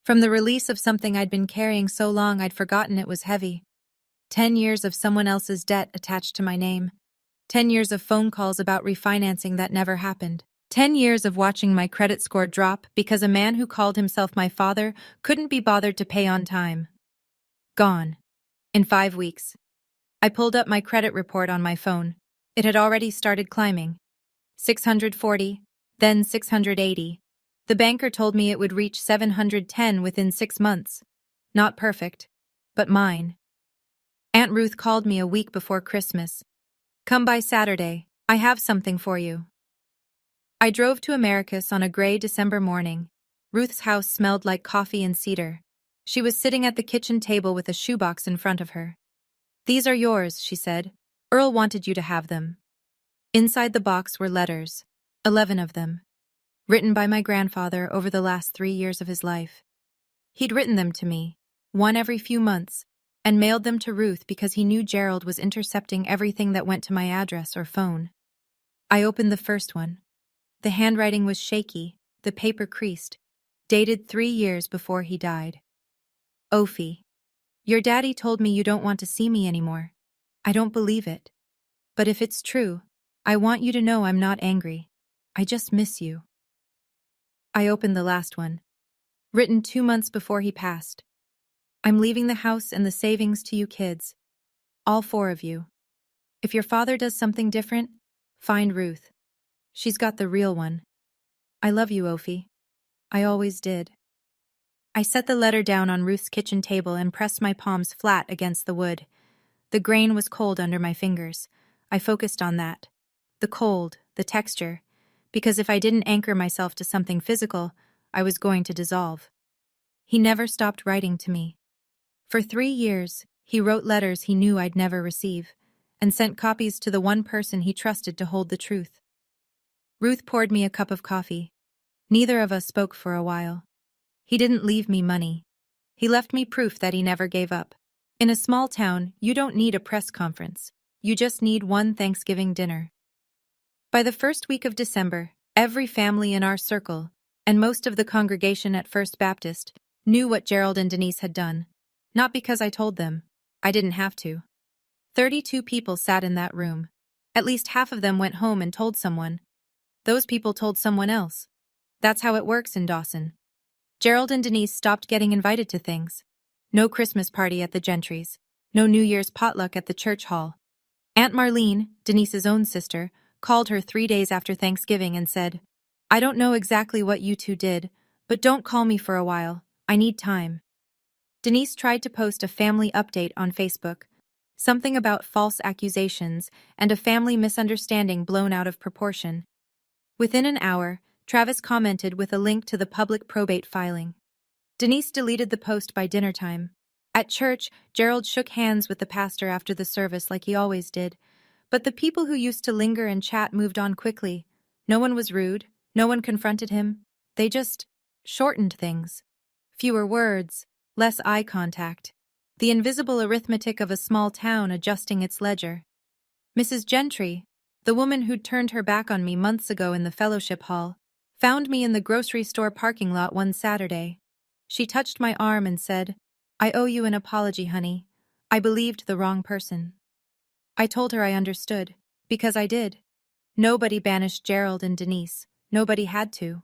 From the release of something I'd been carrying so long I'd forgotten it was heavy. 10 years of someone else's debt attached to my name. 10 years of phone calls about refinancing that never happened. 10 years of watching my credit score drop because a man who called himself my father couldn't be bothered to pay on time. Gone. In 5 weeks. I pulled up my credit report on my phone. It had already started climbing. 640, then 680. The banker told me it would reach 710 within 6 months. Not perfect, but mine. Aunt Ruth called me a week before Christmas. Come by Saturday, I have something for you. I drove to Americus on a gray December morning. Ruth's house smelled like coffee and cedar. She was sitting at the kitchen table with a shoebox in front of her. These are yours, she said. Earl wanted you to have them. Inside the box were letters, 11 of them, written by my grandfather over the last 3 years of his life. He'd written them to me, one every few months, and mailed them to Ruth because he knew Gerald was intercepting everything that went to my address or phone. I opened the first one. The handwriting was shaky, the paper creased, dated 3 years before he died. Ophi, your daddy told me you don't want to see me anymore. I don't believe it. But if it's true, I want you to know I'm not angry. I just miss you. I opened the last one. Written 2 months before he passed. I'm leaving the house and the savings to you kids. All 4 of you. If your father does something different, find Ruth. She's got the real one. I love you, Ophi. I always did. I set the letter down on Ruth's kitchen table and pressed my palms flat against the wood. The grain was cold under my fingers. I focused on that. The cold, the texture, because if I didn't anchor myself to something physical, I was going to dissolve. He never stopped writing to me. For 3 years, he wrote letters he knew I'd never receive, and sent copies to the one person he trusted to hold the truth. Ruth poured me a cup of coffee. Neither of us spoke for a while. He didn't leave me money. He left me proof that he never gave up. In a small town, you don't need a press conference. You just need one Thanksgiving dinner. By the first week of December, every family in our circle, and most of the congregation at First Baptist, knew what Gerald and Denise had done. Not because I told them. I didn't have to. 32 people sat in that room. At least half of them went home and told someone. Those people told someone else. That's how it works in Dawson. Gerald and Denise stopped getting invited to things. No Christmas party at the Gentrys. No New Year's potluck at the church hall. Aunt Marlene, Denise's own sister, called her 3 days after Thanksgiving and said, I don't know exactly what you two did, but don't call me for a while. I need time. Denise tried to post a family update on Facebook, something about false accusations and a family misunderstanding blown out of proportion. Within an hour, Travis commented with a link to the public probate filing. Denise deleted the post by dinner time. At church, Gerald shook hands with the pastor after the service like he always did, but the people who used to linger and chat moved on quickly. No one was rude, no one confronted him. They just shortened things. Fewer words, less eye contact. The invisible arithmetic of a small town adjusting its ledger. Mrs. Gentry, the woman who'd turned her back on me months ago in the fellowship hall, found me in the grocery store parking lot one Saturday. She touched my arm and said, "I owe you an apology, honey. I believed the wrong person." I told her I understood, because I did. Nobody banished Gerald and Denise. Nobody had to.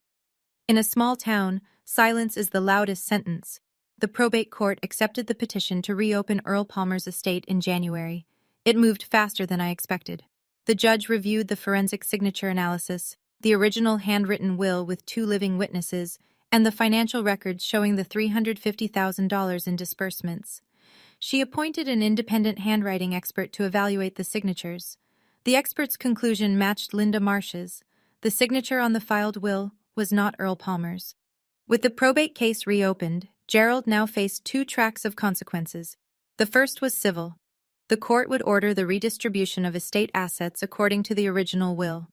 In a small town, silence is the loudest sentence. The probate court accepted the petition to reopen Earl Palmer's estate in January. It moved faster than I expected. The judge reviewed the forensic signature analysis, the original handwritten will with 2 living witnesses, and the financial records showing the $350,000 in disbursements. She appointed an independent handwriting expert to evaluate the signatures. The expert's conclusion matched Linda Marsh's. The signature on the filed will was not Earl Palmer's. With the probate case reopened, Gerald now faced 2 tracks of consequences. The first was civil. The court would order the redistribution of estate assets according to the original will.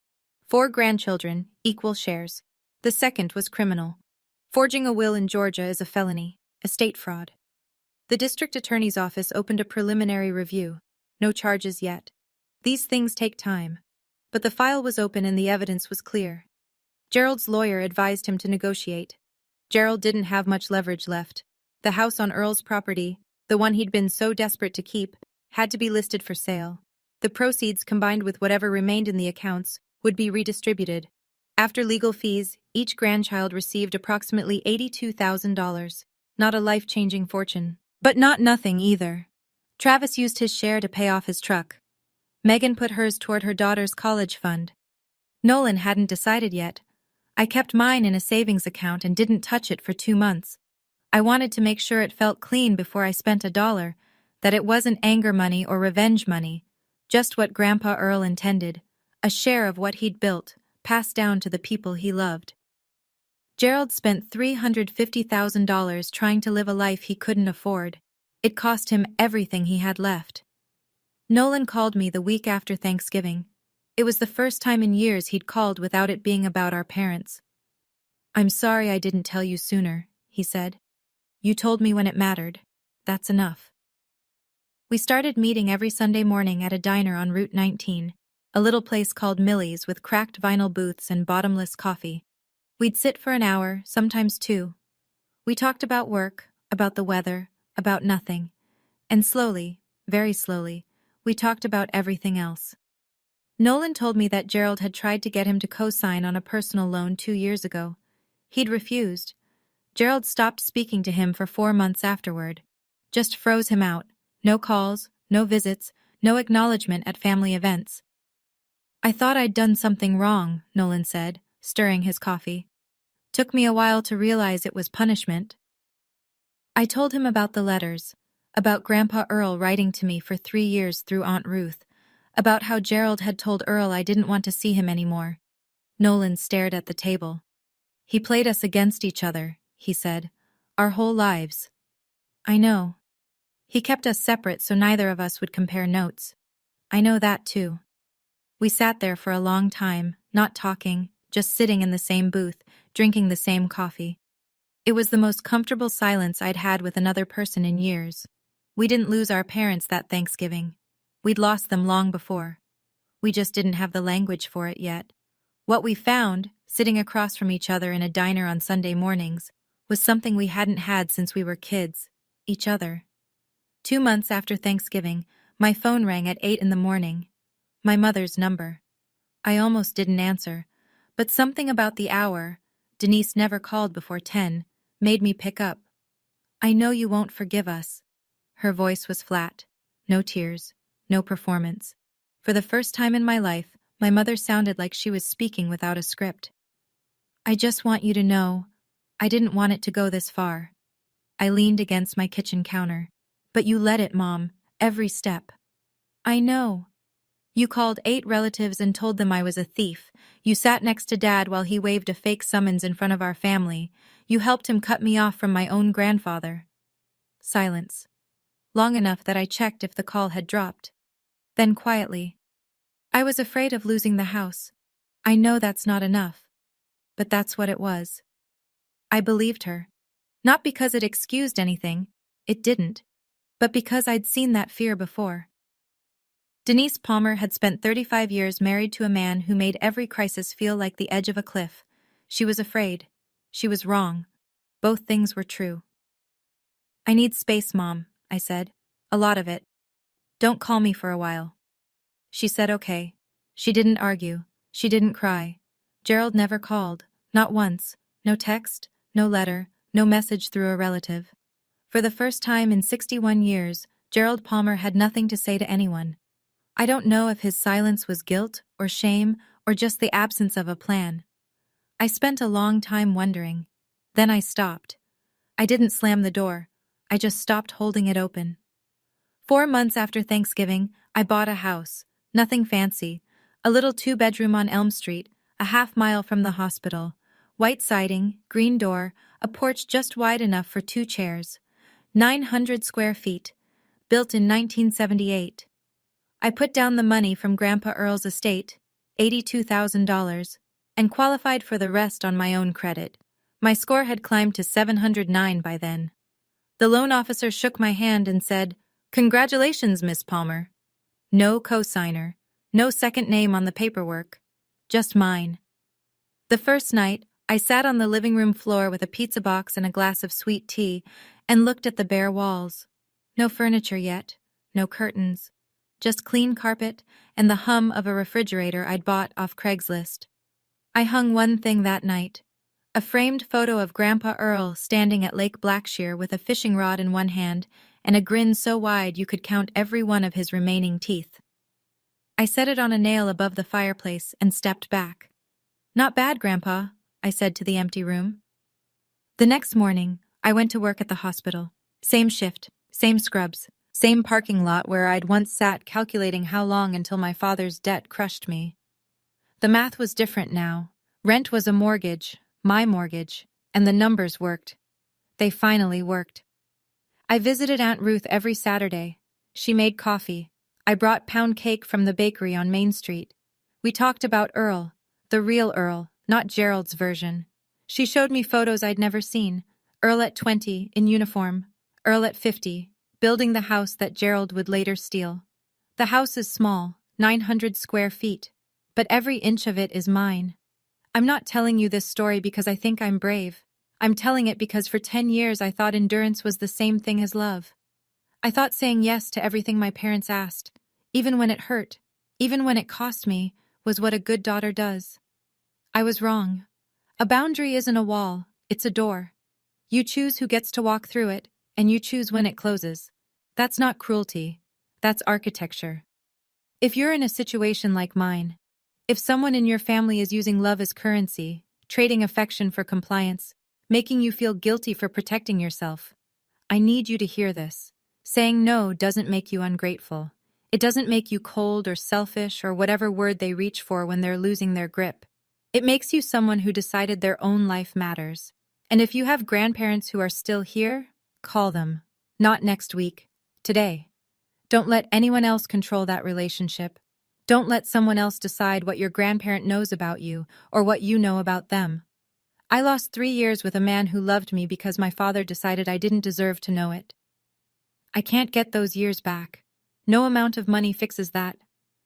4 grandchildren, equal shares. The second was criminal. Forging a will in Georgia is a felony, estate fraud. The district attorney's office opened a preliminary review. No charges yet. These things take time. But the file was open and the evidence was clear. Gerald's lawyer advised him to negotiate. Gerald didn't have much leverage left. The house on Earl's property, the one he'd been so desperate to keep, had to be listed for sale. The proceeds, combined with whatever remained in the accounts, would be redistributed. After legal fees, each grandchild received approximately $82,000. Not a life-changing fortune. But not nothing either. Travis used his share to pay off his truck. Megan put hers toward her daughter's college fund. Nolan hadn't decided yet. I kept mine in a savings account and didn't touch it for 2 months. I wanted to make sure it felt clean before I spent $1, that it wasn't anger money or revenge money, just what Grandpa Earl intended, a share of what he'd built, passed down to the people he loved. Gerald spent $350,000 trying to live a life he couldn't afford. It cost him everything he had left. Nolan called me the week after Thanksgiving. It was the first time in years he'd called without it being about our parents. "I'm sorry I didn't tell you sooner," he said. "You told me when it mattered. That's enough." We started meeting every Sunday morning at a diner on Route 19, a little place called Millie's with cracked vinyl booths and bottomless coffee. We'd sit for an hour, sometimes 2. We talked about work, about the weather, about nothing. And slowly, very slowly, we talked about everything else. Nolan told me that Gerald had tried to get him to co-sign on a personal loan 2 years ago. He'd refused. Gerald stopped speaking to him for 4 months afterward. Just froze him out. No calls, no visits, no acknowledgement at family events. "I thought I'd done something wrong," Nolan said, stirring his coffee. "Took me a while to realize it was punishment." I told him about the letters, about Grandpa Earl writing to me for 3 years through Aunt Ruth, about how Gerald had told Earl I didn't want to see him anymore. Nolan stared at the table. "He played us against each other," he said, "our whole lives." "I know. He kept us separate so neither of us would compare notes. I know that too." We sat there for a long time, not talking, just sitting in the same booth, drinking the same coffee. It was the most comfortable silence I'd had with another person in years. We didn't lose our parents that Thanksgiving. We'd lost them long before. We just didn't have the language for it yet. What we found, sitting across from each other in a diner on Sunday mornings, was something we hadn't had since we were kids, each other. 2 months after Thanksgiving, my phone rang at 8 in the morning. My mother's number. I almost didn't answer, but something about the hour, Denise never called before 10, made me pick up. "I know you won't forgive us." Her voice was flat. No tears. No performance. For the first time in my life, my mother sounded like she was speaking without a script. "I just want you to know, I didn't want it to go this far." I leaned against my kitchen counter. "But you let it, Mom, every step." "I know. You called 8 relatives and told them I was a thief. You sat next to Dad while he waved a fake summons in front of our family. You helped him cut me off from my own grandfather." Silence. Long enough that I checked if the call had dropped. Then quietly, "I was afraid of losing the house. I know that's not enough. But that's what it was." I believed her. Not because it excused anything, it didn't, but because I'd seen that fear before. Denise Palmer had spent 35 years married to a man who made every crisis feel like the edge of a cliff. She was afraid. She was wrong. Both things were true. I need space, Mom, I said. A lot of it. Don't call me for a while. She said okay. She didn't argue. She didn't cry. Gerald never called. Not once. No text, no letter, no message through a relative. For the first time in 61 years, Gerald Palmer had nothing to say to anyone. I don't know if his silence was guilt or shame or just the absence of a plan. I spent a long time wondering. Then I stopped. I didn't slam the door. I just stopped holding it open. 4 months after Thanksgiving, I bought a house. Nothing fancy. A little 2-bedroom on Elm Street, a half-mile from the hospital. White siding, green door, a porch just wide enough for 2 chairs. 900 square feet. Built in 1978. I put down the money from Grandpa Earl's estate, $82,000, and qualified for the rest on my own credit. My score had climbed to 709 by then. The loan officer shook my hand and said, "Congratulations, Miss Palmer." No cosigner, no second name on the paperwork, just mine. The first night, I sat on the living room floor with a pizza box and a glass of sweet tea and looked at the bare walls. No furniture yet, no curtains, just clean carpet and the hum of a refrigerator I'd bought off Craigslist. I hung one thing that night. A framed photo of Grandpa Earl standing at Lake Blackshear with a fishing rod in one hand and a grin so wide you could count every one of his remaining teeth. I set it on a nail above the fireplace and stepped back. "Not bad, Grandpa," I said to the empty room. The next morning, I went to work at the hospital. Same shift, same scrubs, same parking lot where I'd once sat calculating how long until my father's debt crushed me. The math was different now. Rent was a mortgage, my mortgage, and the numbers worked. They finally worked. I visited Aunt Ruth every Saturday. She made coffee. I brought pound cake from the bakery on Main Street. We talked about Earl, the real Earl, not Gerald's version. She showed me photos I'd never seen. Earl at 20, in uniform. Earl at 50, building the house that Gerald would later steal. The house is small, 900 square feet, but every inch of it is mine. I'm not telling you this story because I think I'm brave. I'm telling it because for 10 years I thought endurance was the same thing as love. I thought saying yes to everything my parents asked, even when it hurt, even when it cost me, was what a good daughter does. I was wrong. A boundary isn't a wall, it's a door. You choose who gets to walk through it, and you choose when it closes. That's not cruelty. That's architecture. If you're in a situation like mine, if someone in your family is using love as currency, trading affection for compliance, making you feel guilty for protecting yourself, I need you to hear this. Saying no doesn't make you ungrateful. It doesn't make you cold or selfish or whatever word they reach for when they're losing their grip. It makes you someone who decided their own life matters. And if you have grandparents who are still here, call them. Not next week. Today. Don't let anyone else control that relationship. Don't let someone else decide what your grandparent knows about you or what you know about them. I lost 3 years with a man who loved me because my father decided I didn't deserve to know it. I can't get those years back. No amount of money fixes that.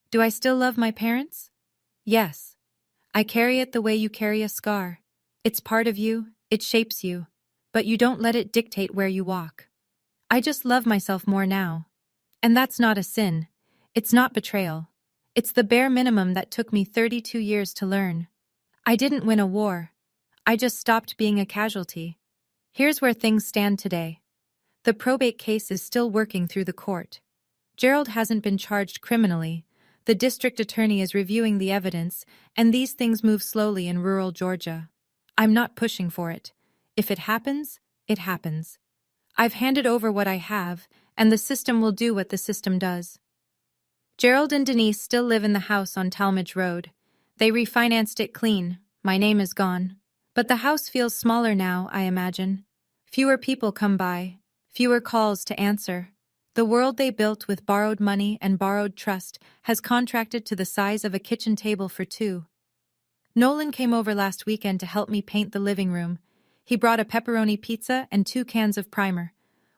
Do I still love my parents? Yes. I carry it the way you carry a scar. It's part of you, it shapes you, but you don't let it dictate where you walk. I just love myself more now. And that's not a sin. It's not betrayal. It's the bare minimum that took me 32 years to learn. I didn't win a war. I just stopped being a casualty. Here's where things stand today. The probate case is still working through the court. Gerald hasn't been charged criminally. The district attorney is reviewing the evidence, and these things move slowly in rural Georgia. I'm not pushing for it. If it happens, it happens. I've handed over what I have, and the system will do what the system does. Gerald and Denise still live in the house on Talmadge Road. They refinanced it clean. My name is gone. But the house feels smaller now, I imagine. Fewer people come by. Fewer calls to answer. The world they built with borrowed money and borrowed trust has contracted to the size of a kitchen table for 2. Nolan came over last weekend to help me paint the living room. He brought a pepperoni pizza and 2 cans of primer.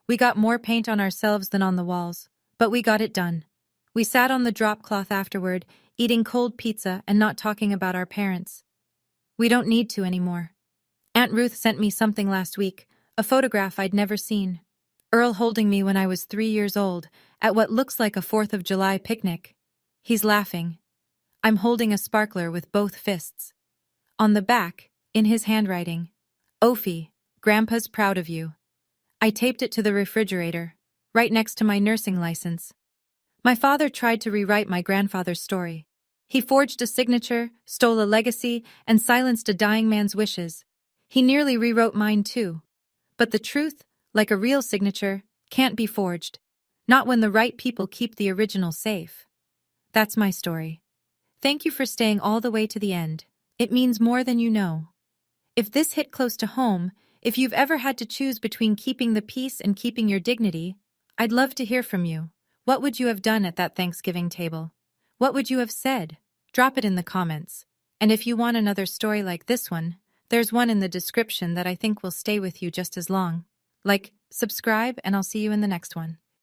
We got more paint on ourselves than on the walls, but we got it done. We sat on the drop cloth afterward, eating cold pizza and not talking about our parents. We don't need to anymore. Aunt Ruth sent me something last week, a photograph I'd never seen. Earl holding me when I was 3 years old, at what looks like a 4th of July picnic. He's laughing. I'm holding a sparkler with both fists. On the back, in his handwriting, Ophi, Grandpa's proud of you. I taped it to the refrigerator, right next to my nursing license. My father tried to rewrite my grandfather's story. He forged a signature, stole a legacy, and silenced a dying man's wishes. He nearly rewrote mine too. But the truth, like a real signature, can't be forged. Not when the right people keep the original safe. That's my story. Thank you for staying all the way to the end. It means more than you know. If this hit close to home, if you've ever had to choose between keeping the peace and keeping your dignity, I'd love to hear from you. What would you have done at that Thanksgiving table? What would you have said? Drop it in the comments. And if you want another story like this one, there's one in the description that I think will stay with you just as long. Like, subscribe, and I'll see you in the next one.